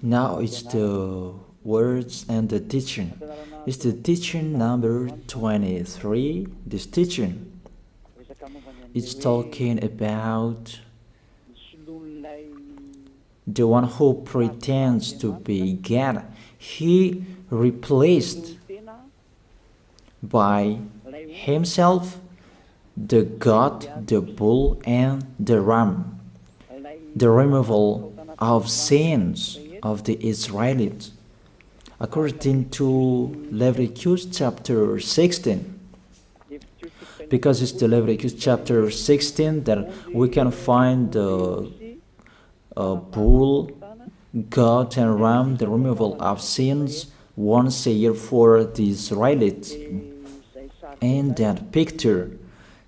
Now it's the words and the teaching. It's the teaching number 23. This teaching is talking about the one who pretends to be God. He replaced by himself the goat, the bull, and the ram. The removal of sins of the Israelites. According to Leviticus chapter 16. Because it's the Leviticus chapter 16 that we can find the bull, goat, and ram, the removal of sins once a year for the Israelites. And that picture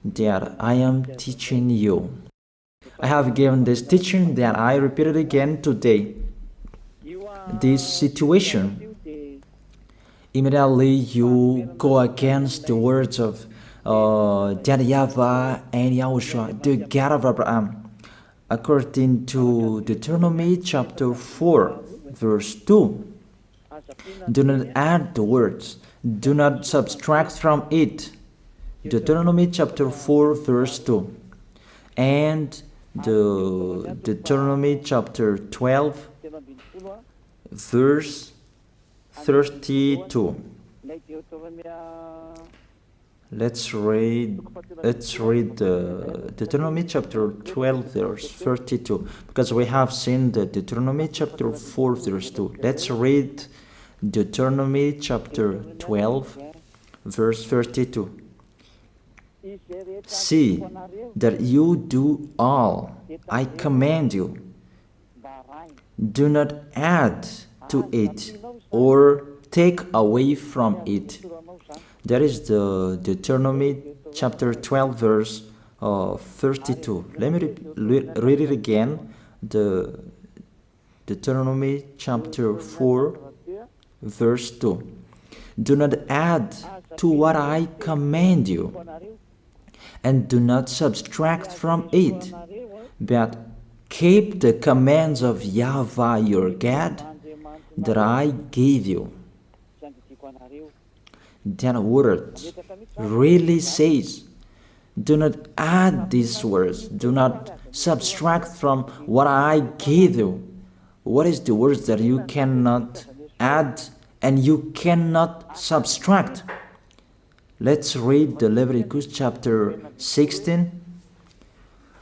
that I am teaching you. I have given this teaching that I repeat it again today. This situation, immediately you go against the words of that YAHVAH and YAHOSHUAH, the God of Abraham. According to Deuteronomy chapter 4, verse 2. Do not add the words, do not subtract from it. Deuteronomy chapter 4, verse 2. And the Deuteronomy chapter 12, verse 32. Let's read Deuteronomy chapter 12, verse 32, because we have seen the Deuteronomy chapter 4, verse 2. Let's read Deuteronomy chapter 12, verse 32. See that you do all I command you. Do not add to it or take away from it. That is the Deuteronomy chapter 12, verse 32. Let me read it again. The Deuteronomy chapter 4, verse 2. Do not add to what I command you, and do not subtract from it, but keep the commands of YAHVAH your God that I gave you. That word really says, do not add these words, do not subtract from what I gave you. What is the words that you cannot add and you cannot subtract? Let's read the Leviticus chapter 16.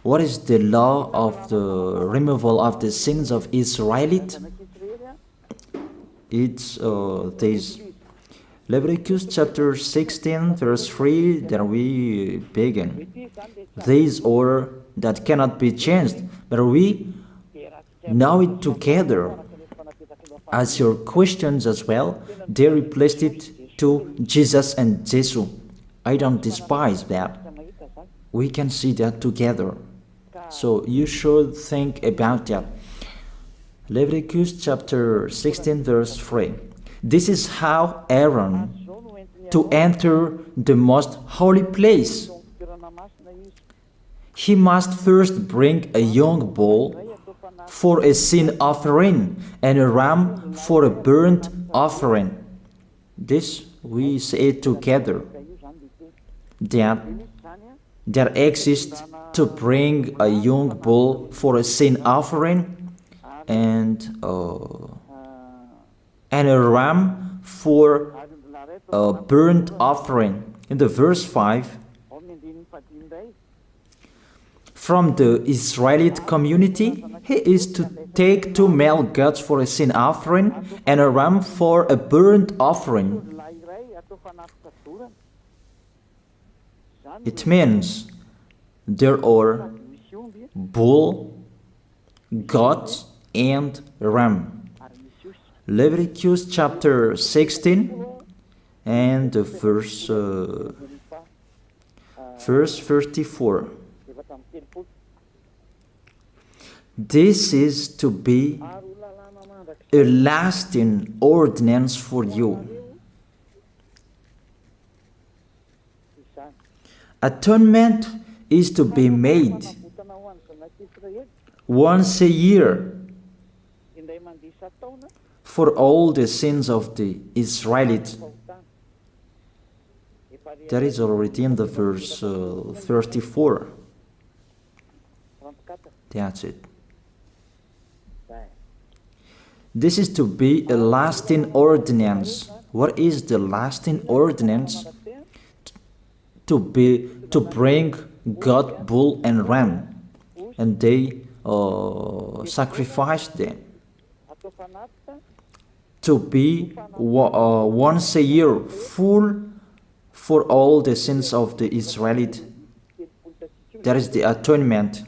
What is the law of the removal of the sins of Israelite? It's this. Leviticus chapter 16, verse 3, that we begin. These order that cannot be changed, but we know it together. As your questions as well, they replaced it to Jesus and Jesus. I don't despise that. We can see that together. So you should think about that. Leviticus chapter 16, verse 3. This is how Aaron to enter the most holy place. He must first bring a young bull for a sin offering and a ram for a burnt offering. This we say together. That exists to bring a young bull for a sin offering and a ram for a burnt offering. In the verse 5, from the Israelite community, he is to take 2 male goats for a sin offering and a ram for a burnt offering. It means there are bull, goat, and ram. Leviticus chapter 16 and the verse 34. This is to be a lasting ordinance for you. Atonement is to be made once a year for all the sins of the Israelites. That is already in the verse 34. That's it. This is to be a lasting ordinance. What is the lasting ordinance? To bring God, bull and ram, and they sacrifice them. To be once a year full for all the sins of the Israelites. That is the atonement.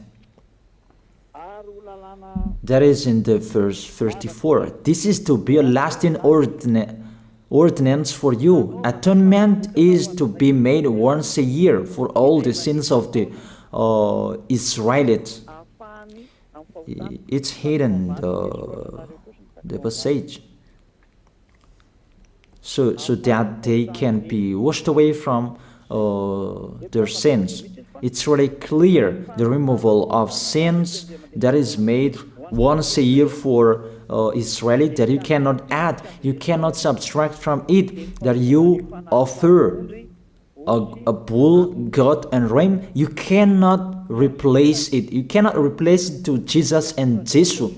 That is in the verse 34. This is to be a lasting ordinance for you. Atonement is to be made once a year for all the sins of the Israelites. It's hidden, the passage. So that they can be washed away from their sins. It's really clear, the removal of sins that is made once a year for Israeli, that you cannot add, you cannot subtract from it, that you offer a bull, goat and ram, you cannot replace it. You cannot replace it to Jesus and Jesus.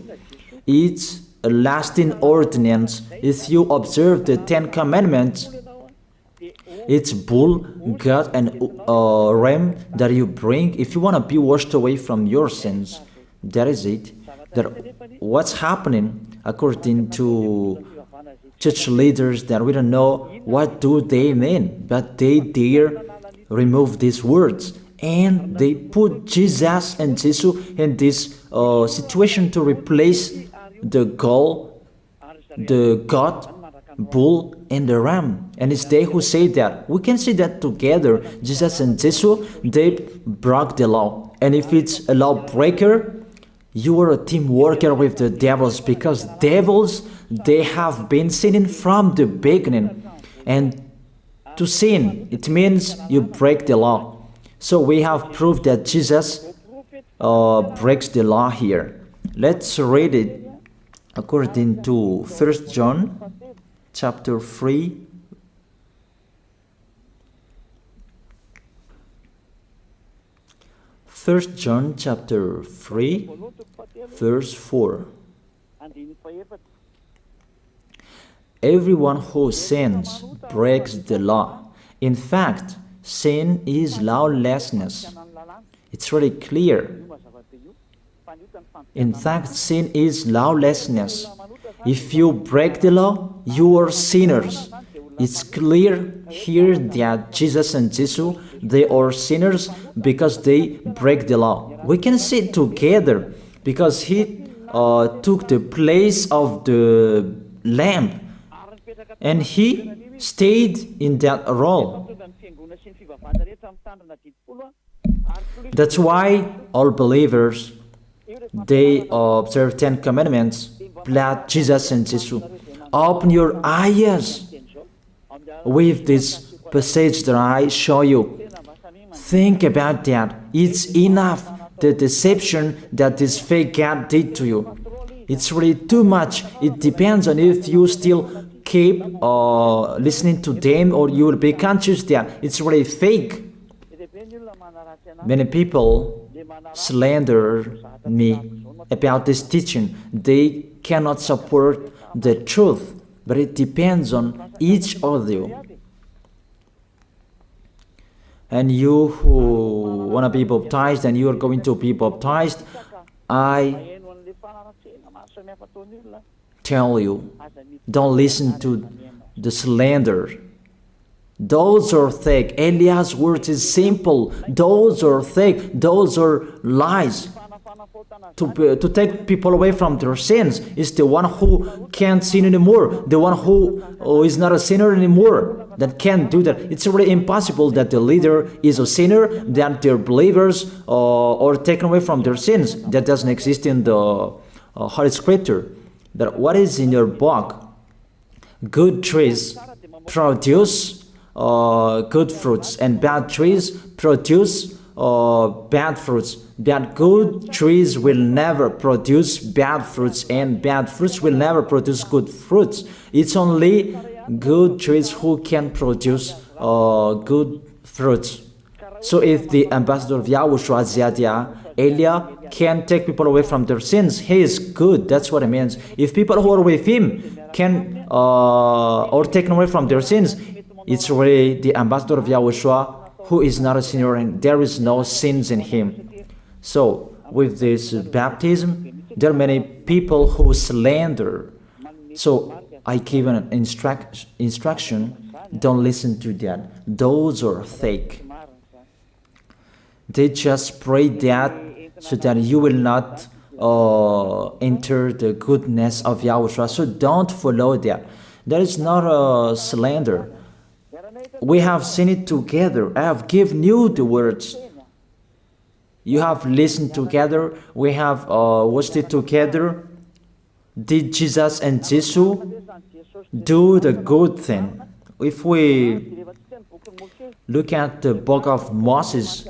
It's a lasting ordinance. If you observe the 10 Commandments, it's bull, goat and ram that you bring if you want to be washed away from your sins. That is it. That what's happening according to church leaders, that we don't know what do they mean, but they dare remove these words and they put Jesus and Jesus in this situation to replace the God, bull and the ram. And it's they who say that. We can see that together, Jesus and Jesus, they broke the law. And if it's a lawbreaker, you are a team worker with the devils, because devils, they have been sinning from the beginning. And to sin, it means you break the law. So we have proof that Jesus breaks the law here. Let's read it according to 1 John chapter 3. First John chapter 3, verse 4. Everyone who sins breaks the law. In fact, sin is lawlessness. It's really clear. In fact, sin is lawlessness. If you break the law, you are sinners. It's clear here that Jesus and Jesus, they are sinners because they break the law. We can see it together because he took the place of the lamb and he stayed in that role. That's why all believers, they observe 10 commandments, blood, Jesus and Jesus. Open your eyes with this passage that I show you. Think about that. It's enough, the deception that this fake God did to you. It's really too much. It depends on if you still keep listening to them, or you will be conscious that it's really fake. Many people slander me about this teaching. They cannot support the truth, but it depends on each of you. And you who want to be baptized, and you are going to be baptized, I tell you, don't listen to the slander. Those are fake. Eliah's words is simple. Those are fake. Those are lies. To take people away from their sins is the one who can't sin anymore. The one who is not a sinner anymore, that can't do that. It's really impossible that the leader is a sinner, that their believers are taken away from their sins. That doesn't exist in the Holy Scripture. That what is in your book? Good trees produce good fruits, and bad trees produce bad fruits. Bad good trees will never produce bad fruits, and bad fruits will never produce good fruits. It's only good trees who can produce good fruits. So if the ambassador of Yahushua, Ziyadiyah, Elia, can take people away from their sins, he is good. That's what it means. If people who are with him can or taken away from their sins, it's really the ambassador of Yahushua who is not a sinner, and there is no sins in him. So with this baptism, there are many people who slander. So I give an instruction, don't listen to that. Those are fake. They just pray that so that you will not enter the goodness of Yahushua. So don't follow that. That is not a slander. We have seen it together. I have given you the words. You have listened together. We have watched it together. Did Jesus and Jesus do the good thing? If we look at the book of Moses,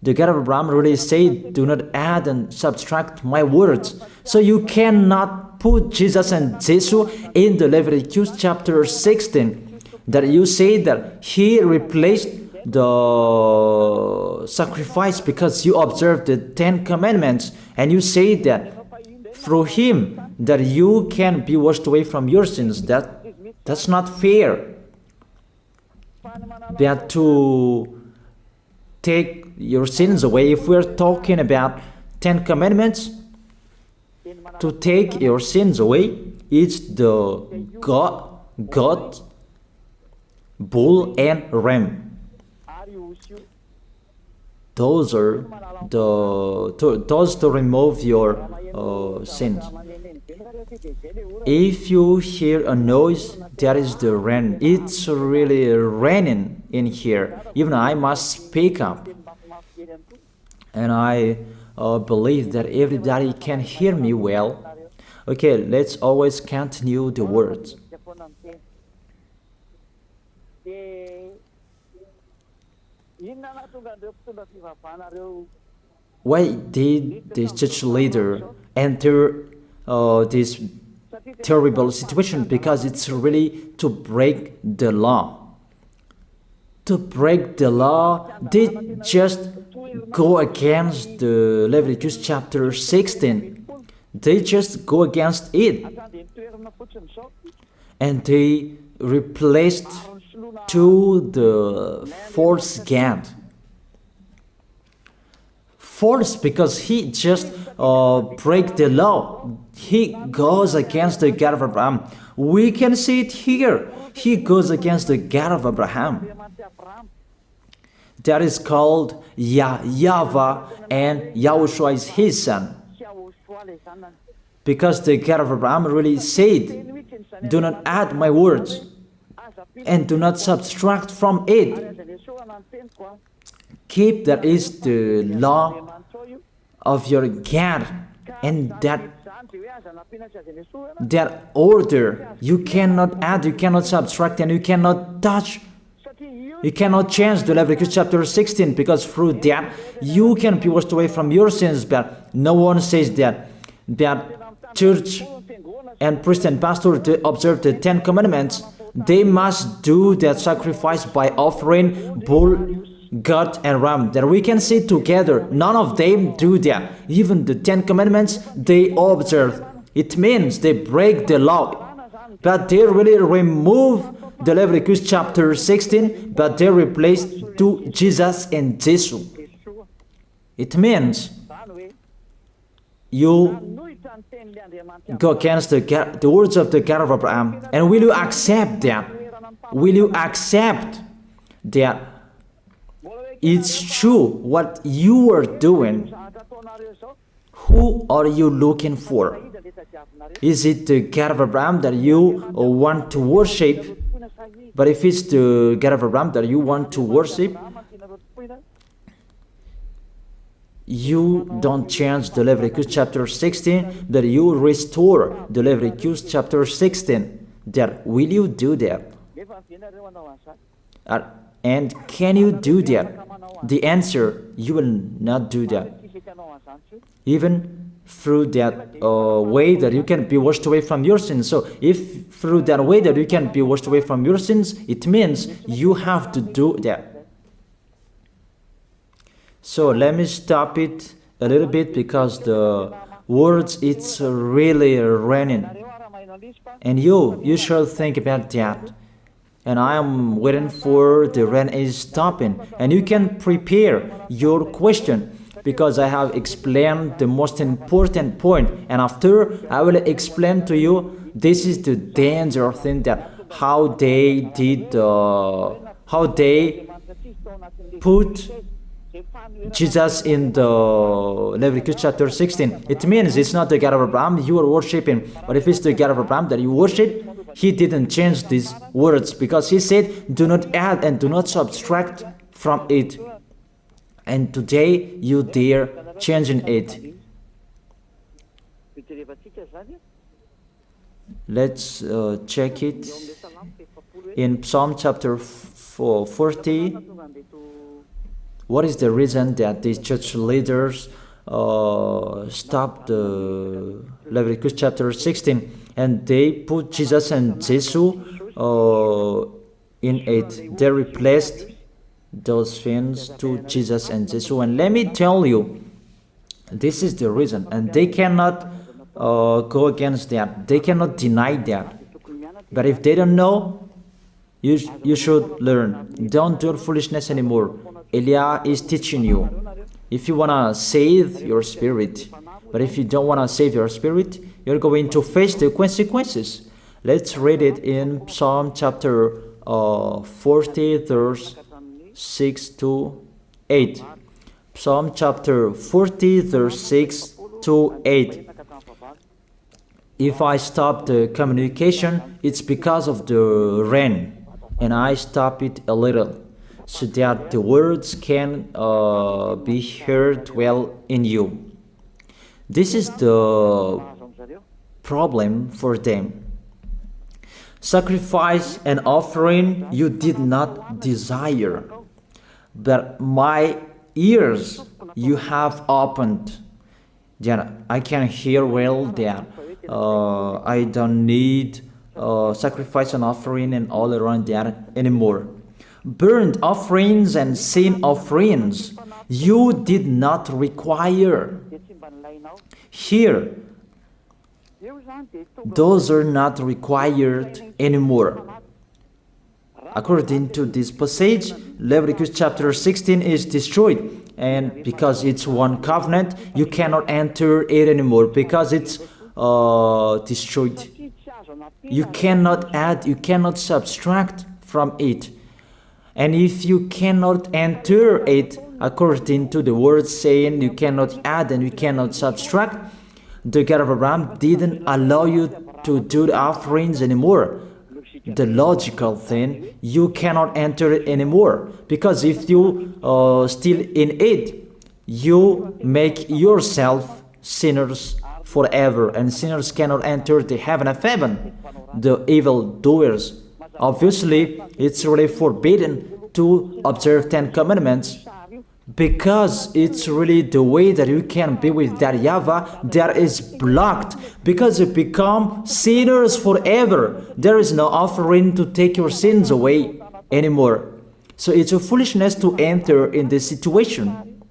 the God of Abraham really said, do not add and subtract my words. So you cannot put Jesus and Jesus in the Leviticus chapter 16. That you say that he replaced the sacrifice because you observed the 10 commandments, and you say that through him that you can be washed away from your sins. That's not fair. That to take your sins away, if we're talking about 10 commandments, to take your sins away, it's the God, bull and ram. Those are those to remove your sins. If you hear a noise, that is the rain. It's really raining in here. Even I must speak up, and I believe that everybody can hear me well. Okay, let's always continue the words. Why did this church leader enter this terrible situation? Because it's really to break the law. To break the law, they just go against the Leviticus chapter 16. They just go against it. And they replaced to the false God. False because he just break the law. He goes against the God of Abraham. We can see it here. He goes against the God of Abraham. That is called YAHVAH, and Yahushua is his son. Because the God of Abraham really said, do not add my words and do not subtract from it. Keep, that is the law of your God, and that order. You cannot add, you cannot subtract, and you cannot touch. You cannot change the Leviticus chapter 16, because through that you can be washed away from your sins. But no one says that church and priest and pastor to observe the 10 commandments, they must do that sacrifice by offering bull, goat, and ram. That we can see together. None of them do that. Even the 10 commandments they observe. It means they break the law. But they really remove the Leviticus chapter 16, but they replaced to Jesus and Jesus. It means you go against the words of the God of Abraham. And will you accept that? Will you accept that it's true what you are doing? Who are you looking for? Is it the God of Abraham that you want to worship? But if it's the God of Abraham that you want to worship, you don't change the Leviticus chapter 16, that you restore the Leviticus chapter 16. That will you do that? Uh, and can you do that? The answer, you will not do that. Even through that way that you can be washed away from your sins. So if through that way that you can be washed away from your sins, it means you have to do that. So let me stop it a little bit because the words, it's really raining. And you should think about that. And I am waiting for the rain is stopping. And you can prepare your question because I have explained the most important point. And after I will explain to you, this is the danger thing that how they did, how they put Jesus in the Leviticus chapter 16. It means it's not the God of Abraham you are worshiping, but if it's the God of Abraham that you worship, he didn't change these words because he said, do not add and do not subtract from it. And today you dare changing it. Let's check it in Psalm chapter 40. What is the reason that these church leaders stopped the Leviticus chapter 16 and they put Jesus and Jesus in it? They replaced those things to Jesus and Jesus. And let me tell you, this is the reason. And they cannot go against that. They cannot deny that. But if they don't know, you should learn. Don't do foolishness anymore. Elia is teaching you. If you want to save your spirit, but if you don't want to save your spirit, you're going to face the consequences. Let's read it in Psalm chapter 40, verse 6 to 8. Psalm chapter 40, verse 6 to 8. If I stop the communication, it's because of the rain, and I stop it a little, so that the words can be heard well in you. This is the problem for them. Sacrifice and offering you did not desire, but my ears you have opened. That I can hear well that I don't need sacrifice and offering and all around that anymore. Burnt offerings and sin offerings you did not require. Here, those are not required anymore. According to this passage, Leviticus chapter 16 is destroyed, and because it's one covenant, you cannot enter it anymore because it's destroyed. You cannot add, you cannot subtract from it. And if you cannot enter it, according to the words saying you cannot add and you cannot subtract, the God of Abraham didn't allow you to do the offerings anymore. The logical thing, you cannot enter it anymore. Because if you still in it, you make yourself sinners forever. And sinners cannot enter the heaven of heaven, the evil doers. Obviously, it's really forbidden to observe 10 commandments because it's really the way that you can be with that YAHVAH that is blocked because you become sinners forever. There is no offering to take your sins away anymore. So it's a foolishness to enter in this situation.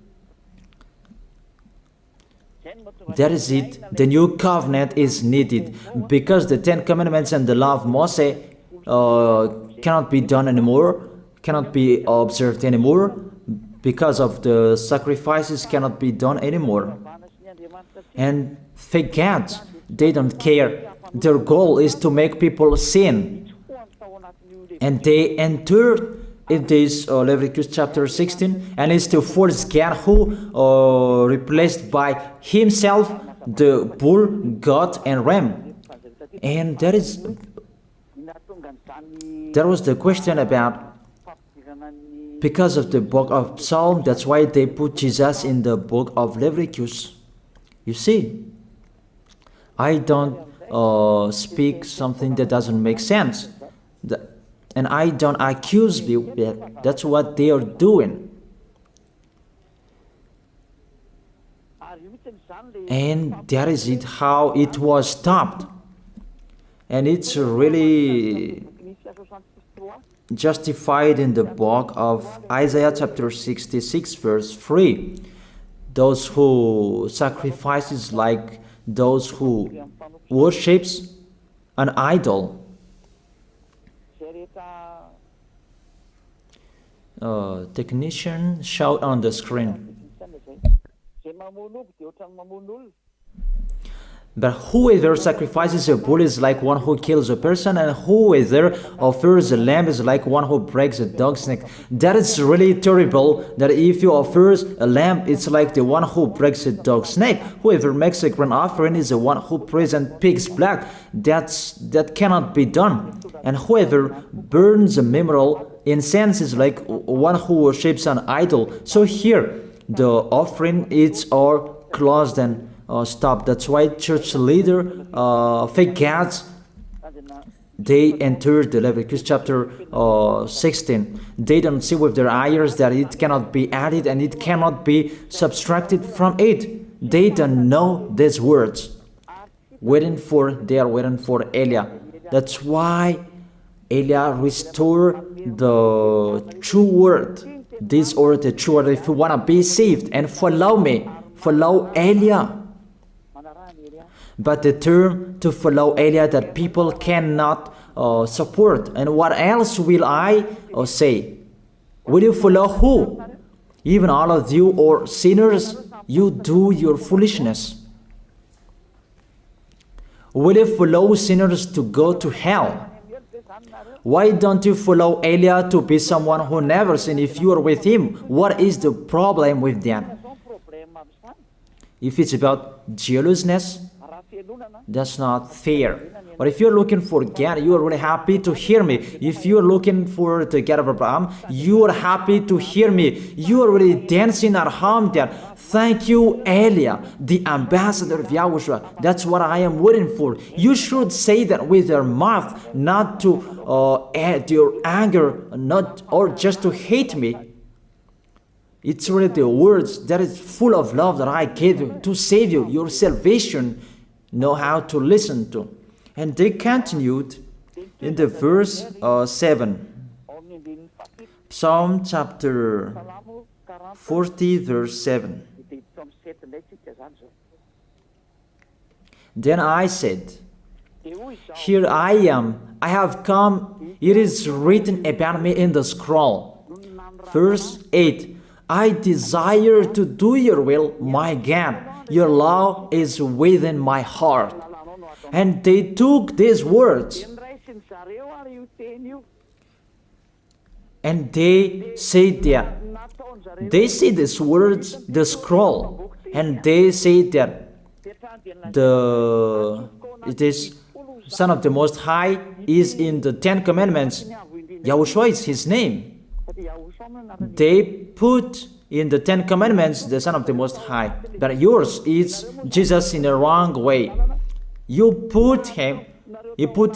That is it. The new covenant is needed because the 10 commandments and the law of Moses cannot be done anymore, cannot be observed anymore, because of the sacrifices cannot be done anymore. And fake gods, they don't care. Their goal is to make people sin. And they entered in this Leviticus chapter 16, and it's to force God who replaced by himself the bull, goat, and ram. And there was the question about, because of the book of Psalm, that's why they put Jesus in the book of Leviticus. You see, I don't speak something that doesn't make sense. And I don't accuse you. That's what they are doing. And that is it, how it was stopped. And it's really justified in the book of Isaiah chapter 66 verse 3. Those who sacrifices like those who worships an idol. Technician, shout on the screen. But whoever sacrifices a bull is like one who kills a person, and whoever offers a lamb is like one who breaks a dog's neck. That is really terrible, that if you offer a lamb, it's like the one who breaks a dog's neck. Whoever makes a grain offering is the one who prays and pig's blood. That cannot be done. And whoever burns a memorial incense is like one who worships an idol. So here, the offering is all closed and stop. That's why church leader, fake gods, they enter the Leviticus chapter 16. They don't see with their eyes that it cannot be added and it cannot be subtracted from it. They don't know these words. They are waiting for Elia. That's why Elia restored the true word. This or the true word. If you want to be saved and follow me, follow Elia. But the term to follow Elia that people cannot support. And what else will I say? Will you follow who? Even all of you or sinners, you do your foolishness. Will you follow sinners to go to hell? Why don't you follow Elia to be someone who never sinned? If you are with him, what is the problem with them? If it's about jealousness, that's not fair. But if you're looking for God, you are really happy to hear me. If you're looking for the God of Abraham, you are happy to hear me. You are really dancing at home there. Thank you, Elia, the ambassador of Yahushua. That's what I am waiting for. You should say that with your mouth, not to add your anger, not or just to hate me. It's really the words that is full of love that I gave you to save you, your salvation. Know how to listen to. And they continued in the verse 7. Psalm chapter 40 verse 7. Then I said, here I am, I have come, it is written about me in the scroll. Verse 8. I desire to do your will, my God. Your law is within my heart. And they took these words and they said that they see these words, the scroll, and they say that it is Son of the Most High is in the 10 Commandments. Yahushua is his name. They put in the 10 Commandments the Son of the Most High, but yours is Jesus in the wrong way. You put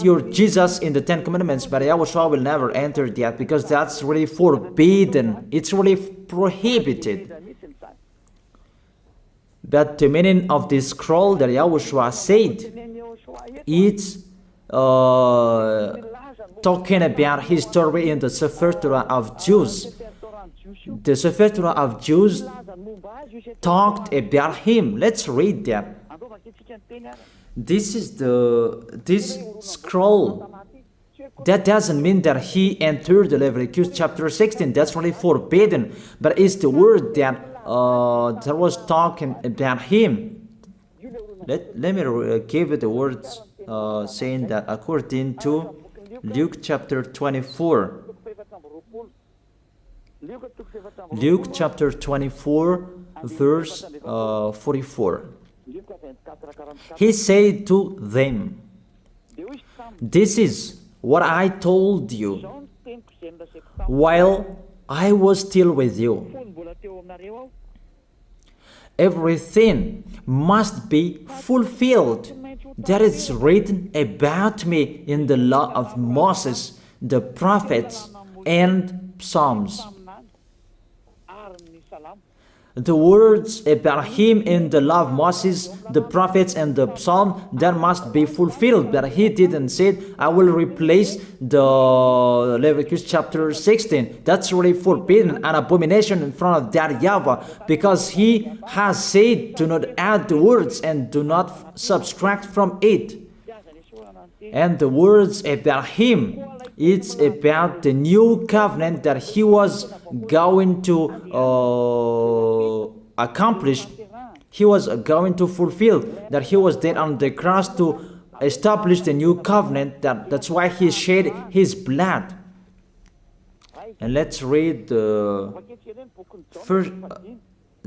your Jesus in the 10 Commandments, but Yahushua will never enter that because that's really forbidden. It's really prohibited. But the meaning of this scroll that Yahushua said, it's talking about his story in the Sefer Torah of Jews. The Sefer Torah of Jews talked about him. Let's read that. This scroll. That doesn't mean that he entered the Leviticus chapter 16. That's really forbidden. But it's the word that was talking about him. Let me give it the words saying that according to Luke chapter 24. Luke chapter 24 verse 44. He said to them, this is what I told you while I was still with you. Everything must be fulfilled that is written about me in the law of Moses, the prophets and psalms. The words about him in the law of Moses, the prophets, and the psalm, that must be fulfilled. But he didn't say, I will replace the Leviticus chapter 16. That's really forbidden, an abomination in front of that YAHVAH, because he has said, do not add the words and do not subtract from it. And the words about him, it's about the new covenant that he was going to accomplish. He was going to fulfill, that he was dead on the cross to establish the new covenant. That's why he shed his blood. And let's read first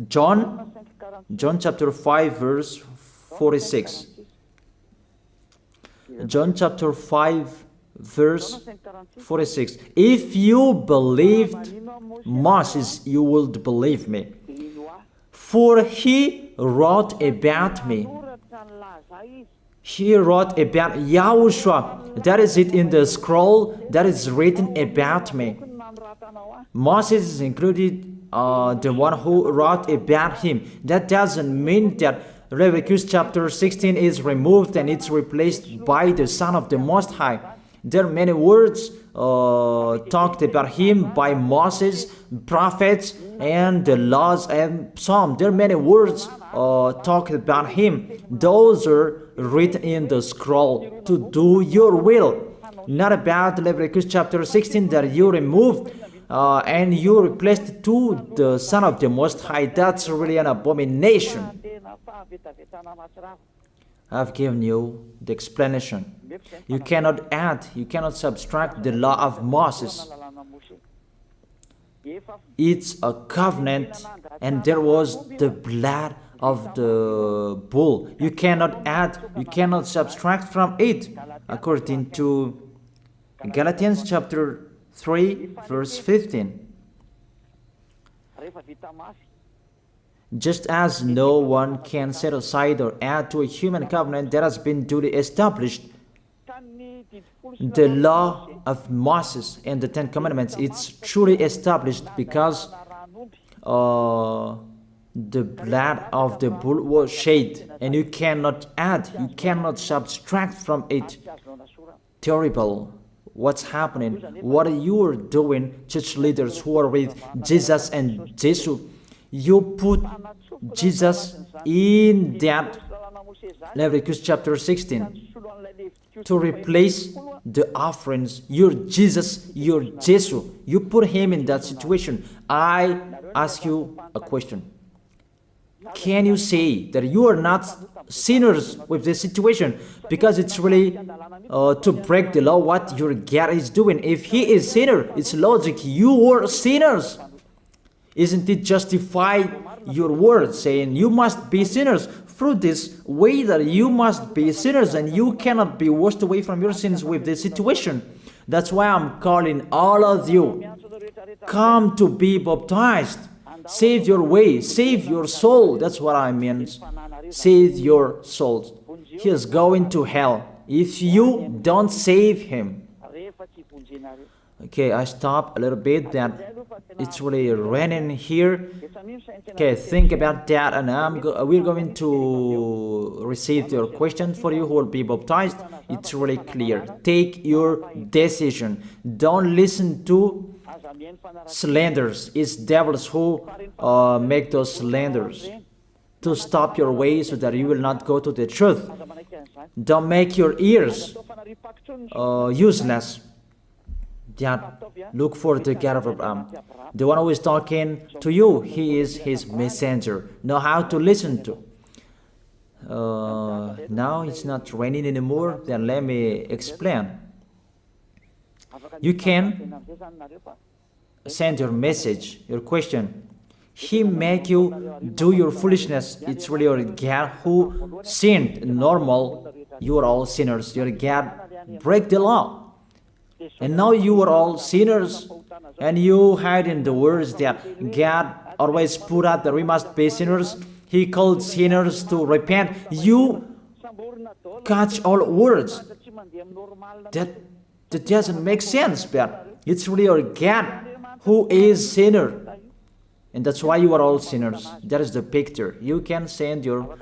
John chapter 5 verse 46. John chapter 5 verse 46. If you believed Moses, you would believe me, for he wrote about me. He wrote about YAHOSHUAH. That is it in the scroll that is written about me. Moses is included, the one who wrote about him. That doesn't mean that Leviticus chapter 16 is removed and it's replaced by the Son of the Most High. There are many words talked about him by Moses, prophets, and the laws and psalm. There are many words talked about him. Those are written in the scroll to do your will. Not about Leviticus chapter 16 that you removed and you replaced to the Son of the Most High. That's really an abomination. I've given you the explanation. You cannot add, you cannot subtract the law of Moses. It's a covenant, and there was the blood of the bull. You cannot add, you cannot subtract from it, according to Galatians chapter 3 verse 15. Just as no one can set aside or add to a human covenant that has been duly established, the law of Moses and the Ten Commandments, it's truly established because the blood of the bull was shed, and you cannot add, you cannot subtract from it. Terrible. What's happening? What are you doing, church leaders who are with Jesus and Jesus? You put Jesus in that Leviticus chapter 16 to replace the offerings. You're Jesus, you're Jesus. You put him in that situation. I ask you a question. Can you say that you are not sinners with this situation? Because it's really to break the law what your God is doing. If he is sinner, it's logic. You are sinners. Isn't it justify your words saying you must be sinners through this way that you must be sinners and you cannot be washed away from your sins with this situation? That's why I'm calling all of you, come to be baptized. Save your way, save your soul. That's what I mean. Save your souls. He is going to hell if you don't save him. Okay, I stop a little bit. That it's really raining here. Okay, think about that, and we're going to receive your question for you who will be baptized. It's really clear. Take your decision. Don't listen to slanders. It's devils who make those slanders to stop your way so that you will not go to the truth. Don't make your ears useless. Look for the God of Abraham. The one who is talking to you, he is his messenger. Know how to listen to. Now it's not raining anymore. Then let me explain. You can send your message, your question. He make you do your foolishness. It's really your God who sinned. Normal, you are all sinners. Your God break the law. And now you are all sinners, and you hide in the words that God always put out that we must be sinners. He called sinners to repent. You catch all words that That doesn't make sense, but it's really your God who is sinner. And that's why you are all sinners. That is the picture. You can send your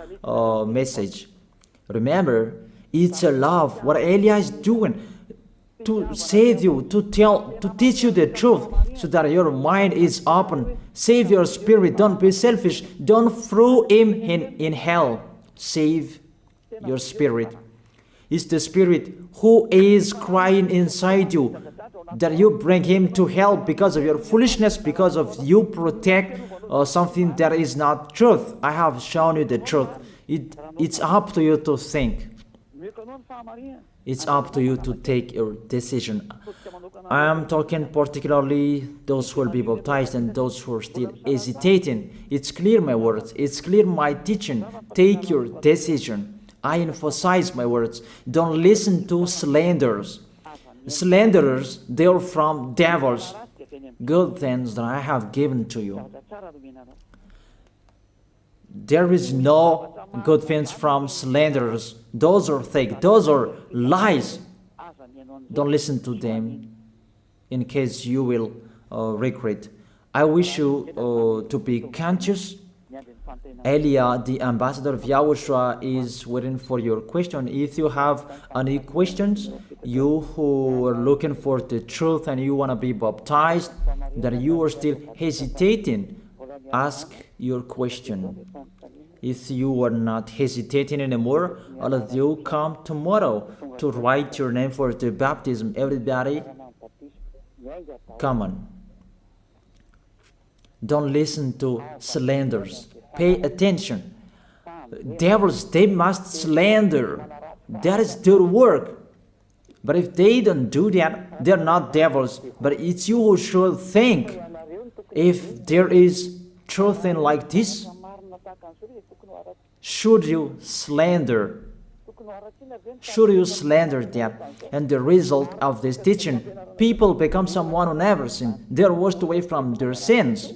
message. Remember, it's a love. What Elia is doing to save you, to teach you the truth, so that your mind is open. Save your spirit. Don't be selfish. Don't throw him in hell. Save your spirit. It's the spirit who is crying inside you, that you bring him to hell because of your foolishness, because of you protect something that is not truth. I have shown you the truth. It's up to you to think. It's up to you to take your decision. I am talking particularly those who will be baptized and those who are still hesitating. It's clear my words. It's clear my teaching. Take your decision. I emphasize my words. Don't listen to slanderers. Slanderers, they are from devils. Good things that I have given to you. There is no good things from slanderers. Those are fake. Those are lies. Don't listen to them in case you will regret. I wish you to be conscious. Elia, the ambassador of Yahushua, is waiting for your question. If you have any questions, you who are looking for the truth and you want to be baptized, that you are still hesitating, ask your question. If you are not hesitating anymore, all of you come tomorrow to write your name for the baptism. Everybody, come on. Don't listen to slanders. Pay attention. Devils, they must slander. That is their work. But if they don't do that, they're not devils. But it's you who should think. If there is truth in like this, should you slander? Should you slander that? And the result of this teaching, people become someone who never sinned. They're washed away from their sins.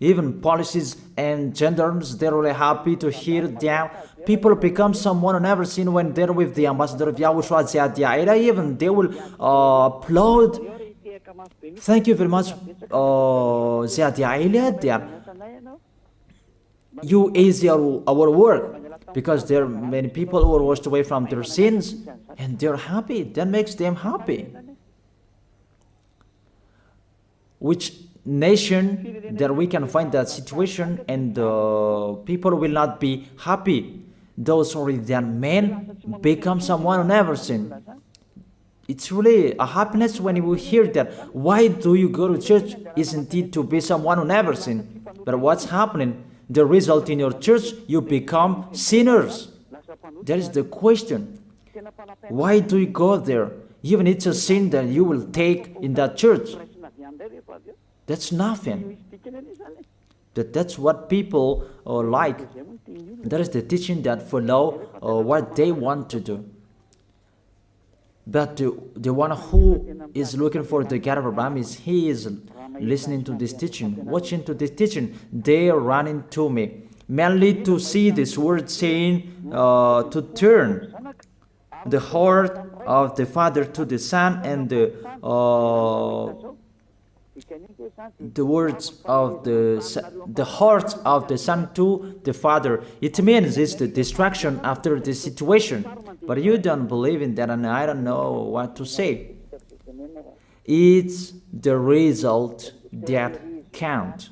Even policies and gendarmes, they're really happy to hear that. People become someone who never sinned when they're with the ambassador of Yahushua. Even they will applaud. Thank you very much, that you easy our work, because there are many people who are washed away from their sins and they're happy. That makes them happy. Which nation that we can find that situation and people will not be happy? Those who read that men become someone who never sinned. It's really a happiness when you hear that. Why do you go to church? Isn't it to be someone who never sinned? But what's happening? The result in your church, you become sinners. That is the question. Why do you go there? Even it's a sin that you will take in that church. That's nothing. That's what people like. That is the teaching that follow what they want to do. But the one who is looking for the God of Abraham, he is listening to this teaching, watching to this teaching. They are running to me, mainly to see this word saying to turn the heart of the Father to the Son, and the words of the heart of the Son to the Father. It means it's the distraction after the situation. But you don't believe in that, and I don't know what to say. It's the result that counts.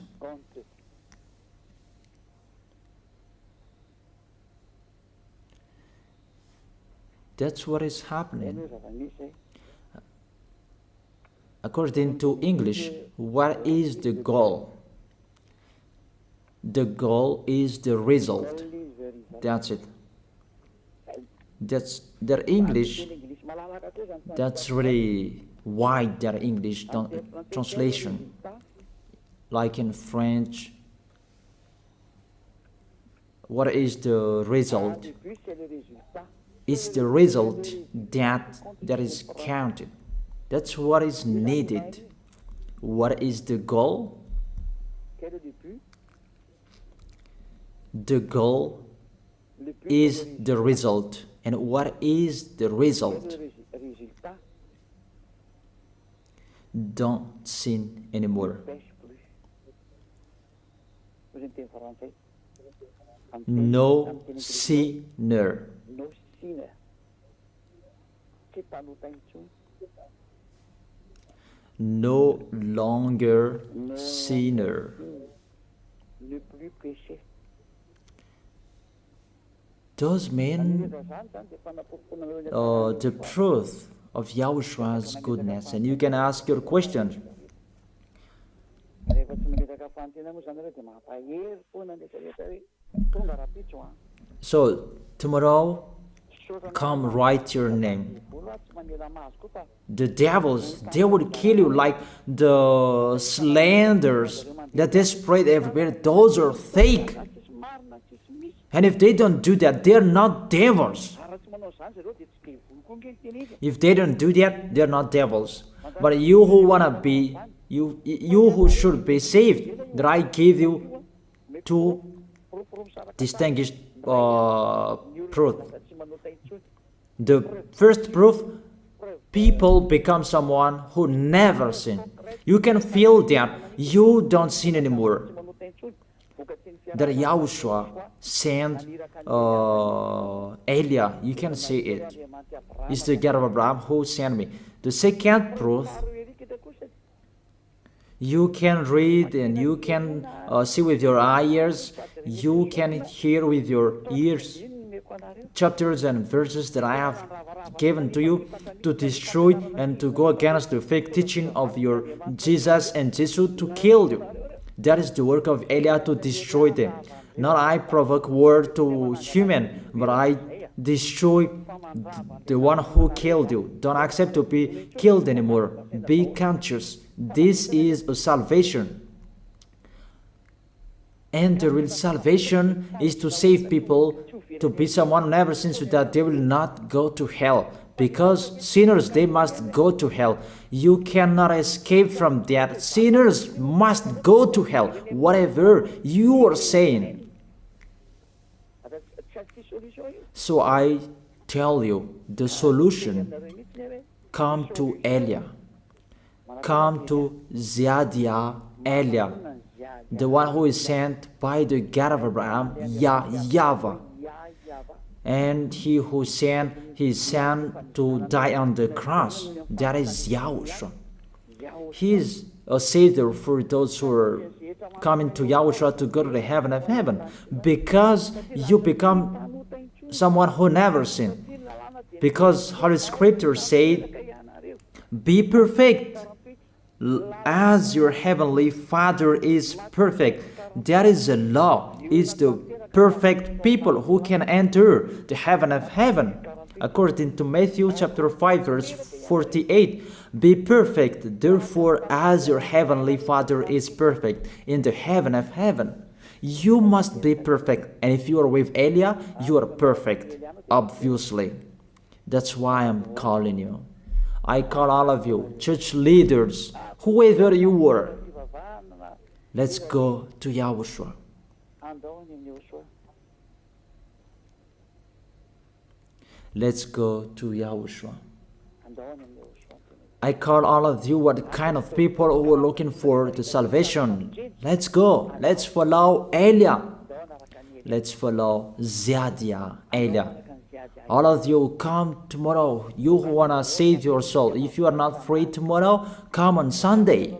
That's what is happening. According to English, what is the goal? The goal is the result. That's it. That's their English. That's really wide, their English translation. Like in French, what is the result? It's the result that is counted. That's what is needed. What is the goal? The goal is the result. And what is the result? don't sin anymore. No sinner. No longer sinner. Those mean the truth of Yahoshua's goodness. And you can ask your question. So tomorrow, come write your name. The devils, they would kill you like the slanders that they spread everywhere. Those are fake. And if they don't do that, they're not devils. If they don't do that, they're not devils. But you who wanna be, you who should be saved, that I gave you two distinguished proof. The first proof, people become someone who never sin. You can feel that you don't sin anymore. That Yahushua sent Elia, you can see it. It's the God of Abraham who sent me. The second proof, you can read and you can see with your eyes, you can hear with your ears chapters and verses that I have given to you to destroy and to go against the fake teaching of your Jesus and Jesus to kill you. That is the work of Elia, to destroy them. Not I provoke war to human, but I destroy the one who killed you. Don't accept to be killed anymore. Be conscious. This is a salvation. And the real salvation is to save people, to be someone who never sins, so that they will not go to hell. Because sinners, they must go to hell. You cannot escape from that. Sinners must go to hell, whatever you are saying. So I tell you, the solution, come to Elia. Come to Zadiah Elia, the one who is sent by the God of Abraham, YAHVAH. And he who sent his son to die on the cross, that is Yahushua. He is a savior for those who are coming to Yahushua to go to the heaven of heaven, because you become someone who never sinned. Because Holy Scripture said, be perfect as your heavenly Father is perfect. That is the law. It's the perfect people who can enter the heaven of heaven. According to Matthew chapter 5 verse 48, be perfect, therefore, as your heavenly Father is perfect in the heaven of heaven. You must be perfect, and if you are with Elia, you are perfect, obviously. That's why I'm calling you. I call all of you, church leaders, whoever you are, let's go to Yahushua. Let's go to Yahushua. I call all of you, what kind of people who are looking for the salvation. Let's go. Let's follow Elia. Let's follow Zadiah Elia. All of you, come tomorrow. You who want to save your soul. If you are not free tomorrow, come on Sunday.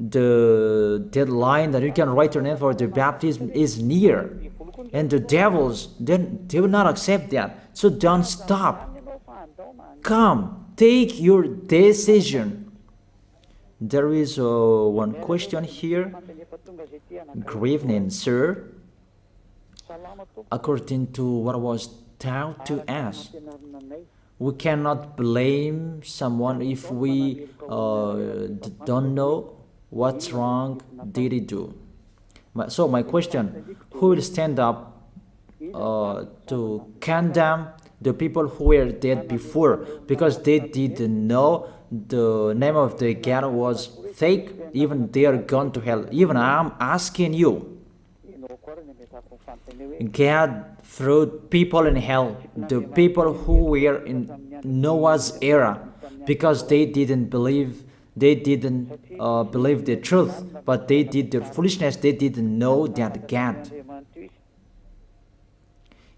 The deadline that you can write your name for the baptism is near. And the devils, they will not accept that. So don't stop. Come, take your decision. There is one question here. Good evening, sir. According to what was taught to us, we cannot blame someone if we don't know what's wrong did he do. So my question, who will stand up to condemn the people who were dead before because they didn't know the name of the God was fake? Even they are gone to hell. Even I'm asking you, God threw people in hell, the people who were in Noah's era. because they didn't believe the truth, but they did the foolishness. They didn't know that God.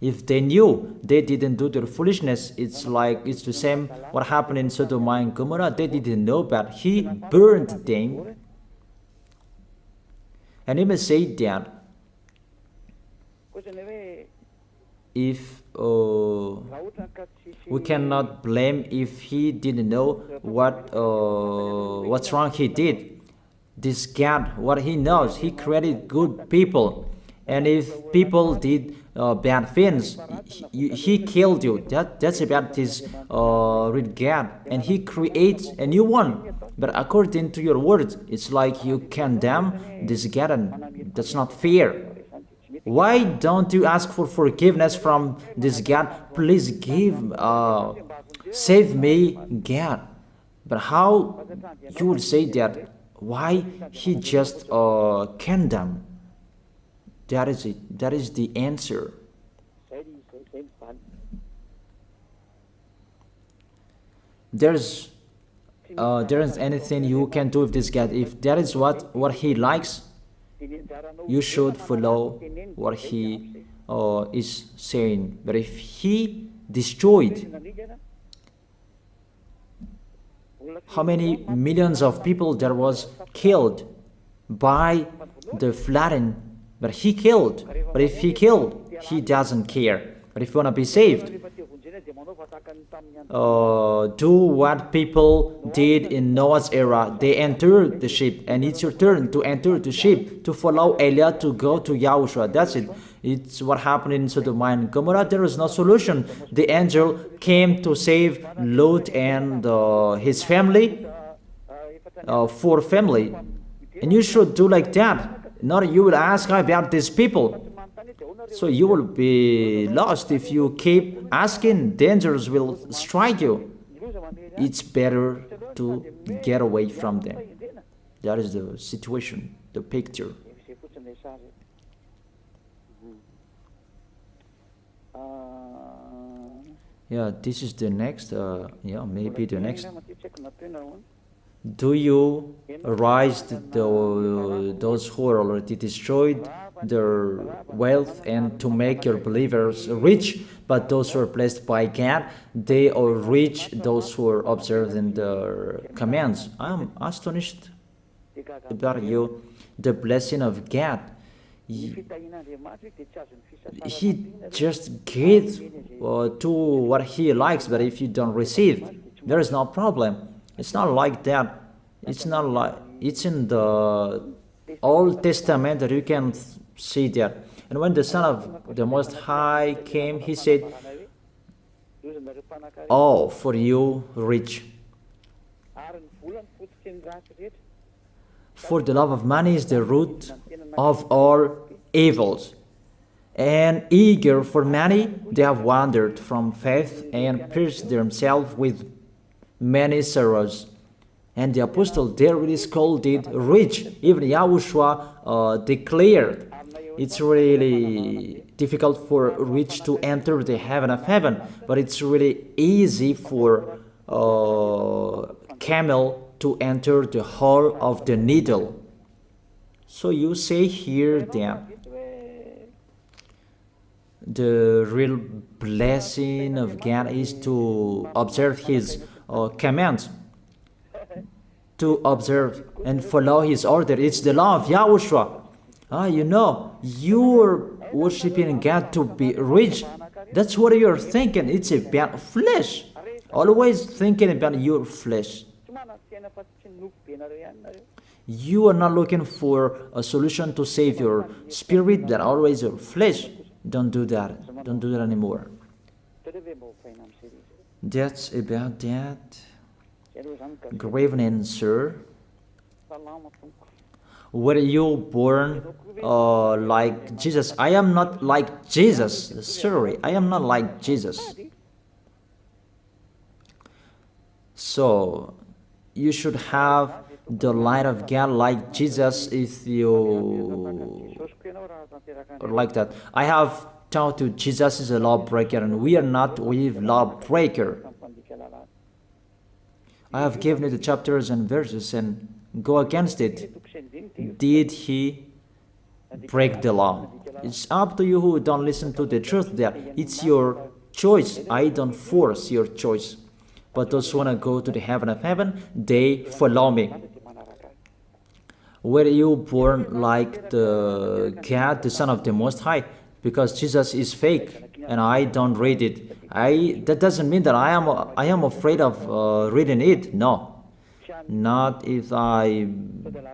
If they knew, they didn't do the foolishness. It's the same what happened in Sodom and Gomorrah. They didn't know, but He burned them. And He may say that if we cannot blame if He didn't know what's wrong He did. This God, what He knows, He created good people. And if people did bad things, He killed you. That's about His with God. And He creates a new one. But according to your words, it's like you condemn this God, and that's not fair. Why don't you ask for forgiveness from this God? Please save me, God. But how you would say that? Why He just condemn? That is it. That is the answer. There isn't anything you can do with this God. If that is what He likes, you should follow what He is saying. But if He destroyed how many millions of people there was killed by the flooding, but He killed. But if He killed, He doesn't care. But if you want to be saved, do what people did in Noah's era. They entered the ship, and it's your turn to enter the ship, to follow Elijah, to go to Yahushua. That's it. It's what happened in Sodom and Gomorrah. There was no solution. The angel came to save Lot and his family, 4 family. And you should do like that. Not you will ask about these people. So you will be lost if you keep asking. Dangers will strike you. It's better to get away from them. That is the situation, the picture. Yeah, this is the next, maybe the next. Do you arise those who are already destroyed their wealth, and to make your believers rich? But those who are blessed by God, they are rich, those who are observing the commands. I'm astonished about you, the blessing of God. He just gives to what He likes, but if you don't receive, there is no problem. It's not like that. It's not like it's in the Old Testament that you can see that. And when the Son of the Most High came, He said, "Oh, for you rich, for the love of money is the root of all evils, and eager for money they have wandered from faith and pierced themselves with many sorrows." And the apostle there really scolded rich. Even Yahushua declared it's really difficult for rich to enter the heaven of heaven, but it's really easy for camel to enter the hole of the needle. So you say here that the real blessing of God is to observe His commands, to observe and follow His order. It's the law of Yahushua. You're worshiping God to be rich. That's what you're thinking. It's about flesh. Always thinking about your flesh. You are not looking for a solution to save your spirit, but always your flesh. Don't do that. Don't do that anymore. That's about that. Good evening, sir. Were you born like Jesus? I am not like Jesus. Sorry, I am not like Jesus. So, you should have the light of God like Jesus if you are like that. I have taught you Jesus is a lawbreaker, and we are not with lawbreaker. I have given you the chapters and verses and go against it. Did he break the law? It's up to you who don't listen to the truth there. It's your choice. I don't force your choice. But those who want to go to the heaven of heaven, they follow me. Were you born like the God, the Son of the Most High? Because Jesus is fake and I don't read it. That doesn't mean that I am afraid of reading it. No, not if I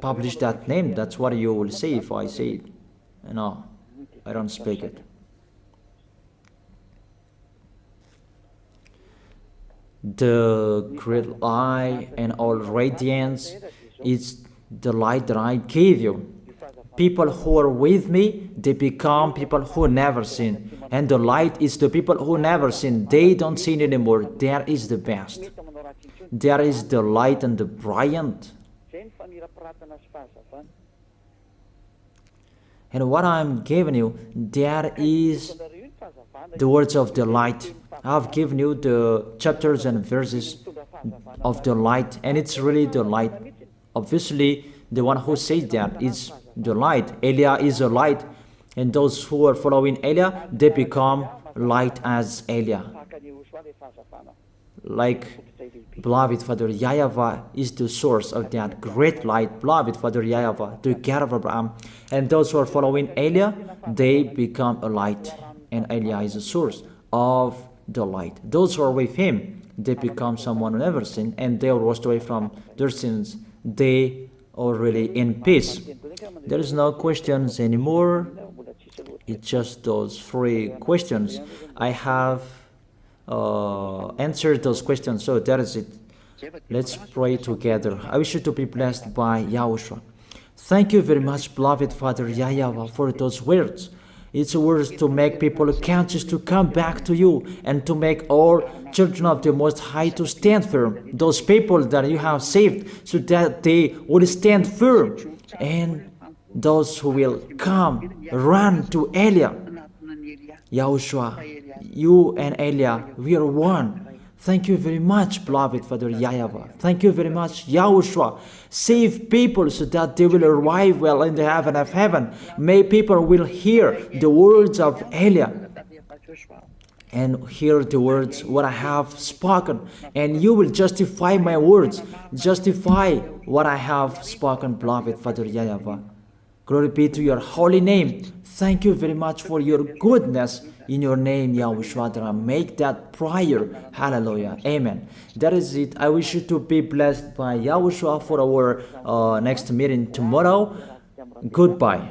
publish that name. That's what you will say if I say it. No, I don't speak it. The great light and all radiance is the light that I gave you. People who are with me, they become people who never sin. And the light is the people who never sin. They don't sin anymore. There is the best. There is the light and the brilliant. And what I'm giving you, there is the words of the light. I've given you the chapters and verses of the light, and it's really the light. Obviously, the one who says that is the light. Elia is a light, and those who are following Elia, they become light as Elia. Like beloved Father YAHVAH is the source of that great light. Beloved Father YAHVAH, the God of Abraham, and those who are following Elia, they become a light, and Elia is the source of the light. Those who are with him, they become someone who never sinned, and they are washed away from their sins. They are really in peace. There is no questions anymore. It's just those 3 questions. I have answered those questions, so that is it. Let's pray together. I wish you to be blessed by YAHOSHUAH. Thank you very much, beloved Father YAHVAH, for those words. It's words to make people conscious to come back to you and to make all children of the Most High to stand firm. Those people that you have saved, so that they will stand firm. And those who will come, run to Elia. YAHOSHUAH, you and Elia, we are one. Thank you very much, beloved Father YAHVAH. Thank you very much, YAHOSHUAH. Save people so that they will arrive well in the heaven of heaven. May people will hear the words of Elia and hear the words what I have spoken. And you will justify my words. Justify what I have spoken, beloved Father YAHVAH. Glory be to your holy name. Thank you very much for your goodness. In your name, YAHOSHUAH, that I make that prayer. Hallelujah. Amen. That is it. I wish you to be blessed by YAHOSHUAH for our next meeting tomorrow. Goodbye.